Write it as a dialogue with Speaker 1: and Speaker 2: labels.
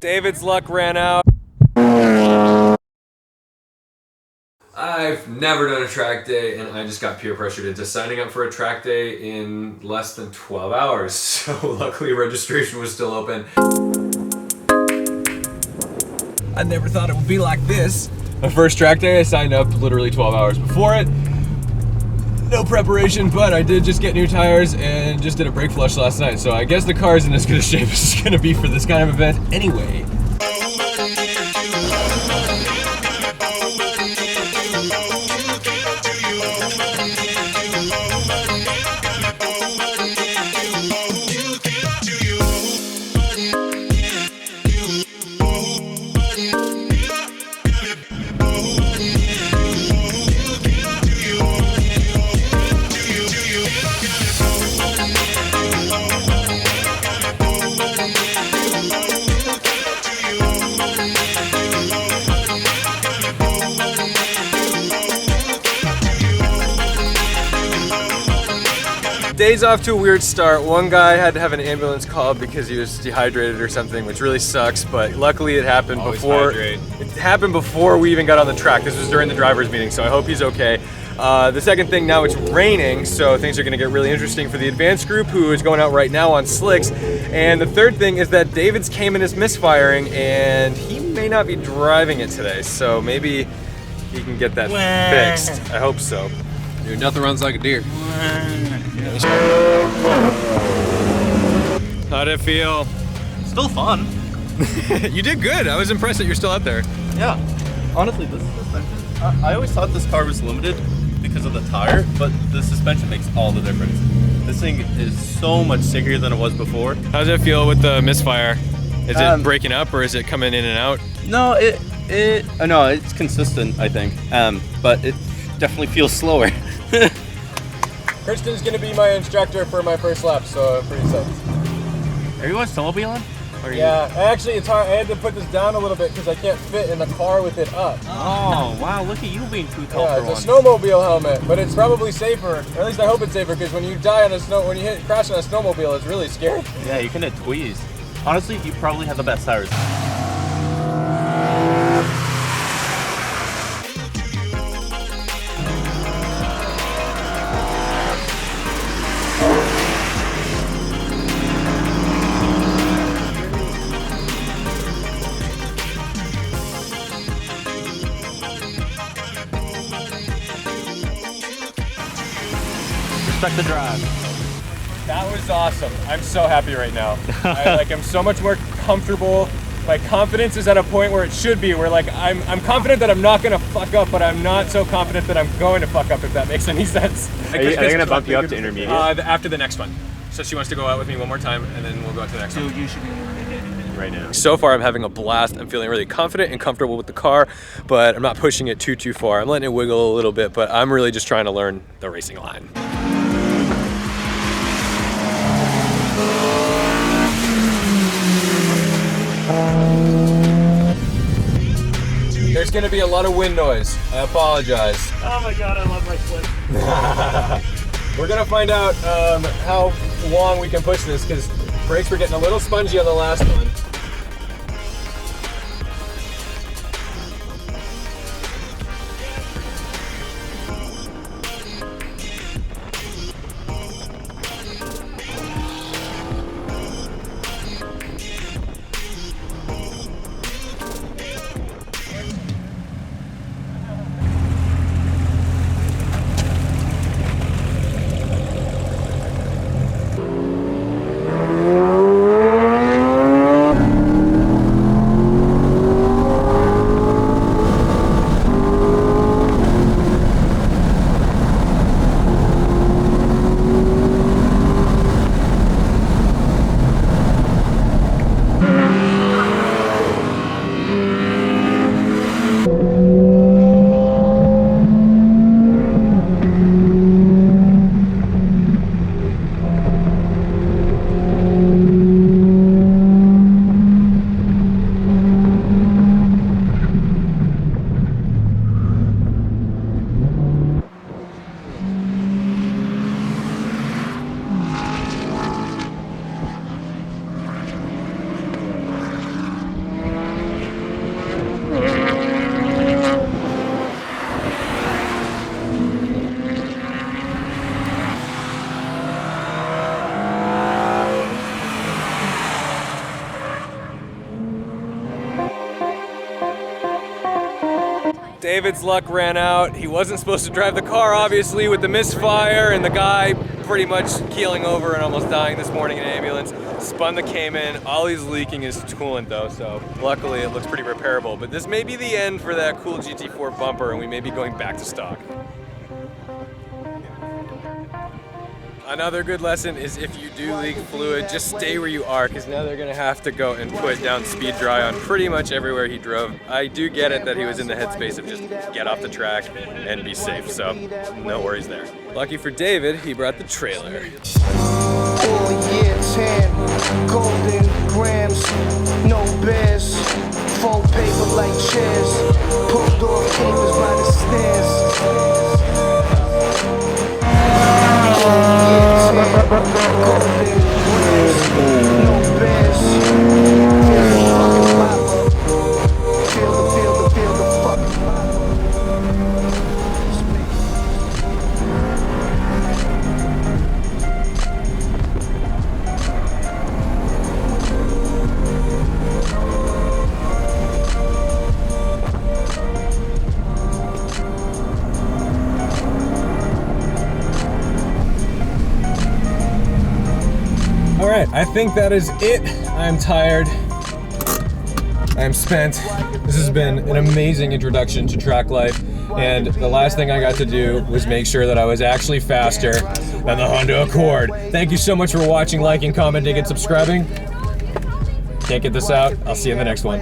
Speaker 1: David's luck ran out. I've never done a track day, and I just got peer pressured into signing up for a track day in less than 12 hours. So luckily registration was still open. I never thought it would be like this. My first track day, I signed up literally 12 hours before it. No preparation, but I did just get new tires and just did a brake flush last night. So I guess the car's in as good a shape as it's gonna be for this kind of event anyway. Day's off to a weird start. One guy had to have an ambulance called because he was dehydrated or something, which really sucks, but luckily it happened before we even got on the track. This was during the driver's meeting, so I hope he's okay. The second thing, now it's raining, so things are gonna get really interesting for the advanced group who is going out right now on slicks. And the third thing is that David's Cayman is misfiring and he may not be driving it today, so maybe he can get that fixed. I hope so. Dude, nothing runs like a deer. How'd it feel?
Speaker 2: Still fun.
Speaker 1: You did good. I was impressed that you're still out there.
Speaker 2: Yeah. Honestly, this suspension, I always thought this car was limited because of the tire, but the suspension makes all the difference. This thing is so much stickier than it was before.
Speaker 1: How does it feel with the misfire? Is it breaking up or is it coming in and out?
Speaker 2: No, no, it's consistent, I think. But it definitely feels slower.
Speaker 1: Kristen's gonna be my instructor for my first lap, so I'm pretty stoked.
Speaker 2: Are you going snowmobiling?
Speaker 1: Yeah, actually it's hard. I had to put this down a little bit because I can't fit in the car with it up.
Speaker 2: Oh, wow, look at you being too tall for one.
Speaker 1: Yeah, it's a snowmobile helmet, but it's probably safer, or at least I hope it's safer, because when you die on when you crash on a snowmobile, it's really scary.
Speaker 2: Yeah, you can hit tweeze. Honestly, you probably have the best tires. Respect the drive.
Speaker 1: That was awesome. I'm so happy right now. I'm so much more comfortable. My confidence is at a point where it should be, where I'm confident that I'm not gonna fuck up, but I'm not so confident that I'm going to fuck up, if that makes any sense.
Speaker 3: Are they gonna bump you up to intermediate?
Speaker 1: After the next one. So she wants to go out with me one more time, and then we'll go out to the next one.
Speaker 2: Dude, you should be right now.
Speaker 1: So far, I'm having a blast. I'm feeling really confident and comfortable with the car, but I'm not pushing it too far. I'm letting it wiggle a little bit, but I'm really just trying to learn the racing line. There's gonna be a lot of wind noise. I apologize.
Speaker 2: Oh my god, I love my slip.
Speaker 1: We're gonna find out how long we can push this, because brakes were getting a little spongy on the last one. David's luck ran out. He wasn't supposed to drive the car, obviously, with the misfire, and the guy pretty much keeling over and almost dying this morning in an ambulance. Spun the Cayman. All he's leaking is coolant though, so luckily it looks pretty repairable. But this may be the end for that cool GT4 bumper, and we may be going back to stock. Another good lesson is if you do leak fluid, just stay where you are, because now they're gonna have to go and put down speed dry on pretty much everywhere he drove. I do get it that he was in the headspace of just get off the track and be safe, so no worries there. Lucky for David, he brought the trailer.
Speaker 4: 10 golden grams, no bears, full paper like chairs, pulled off capers by the stairs. Golden grams, no bears, feel the fucking
Speaker 1: Alright, I think that is it. I'm tired. I'm spent. This has been an amazing introduction to track life, and the last thing I got to do was make sure that I was actually faster than the Honda Accord. Thank you so much for watching, liking, commenting, and subscribing. Can't get this out. I'll see you in the next one.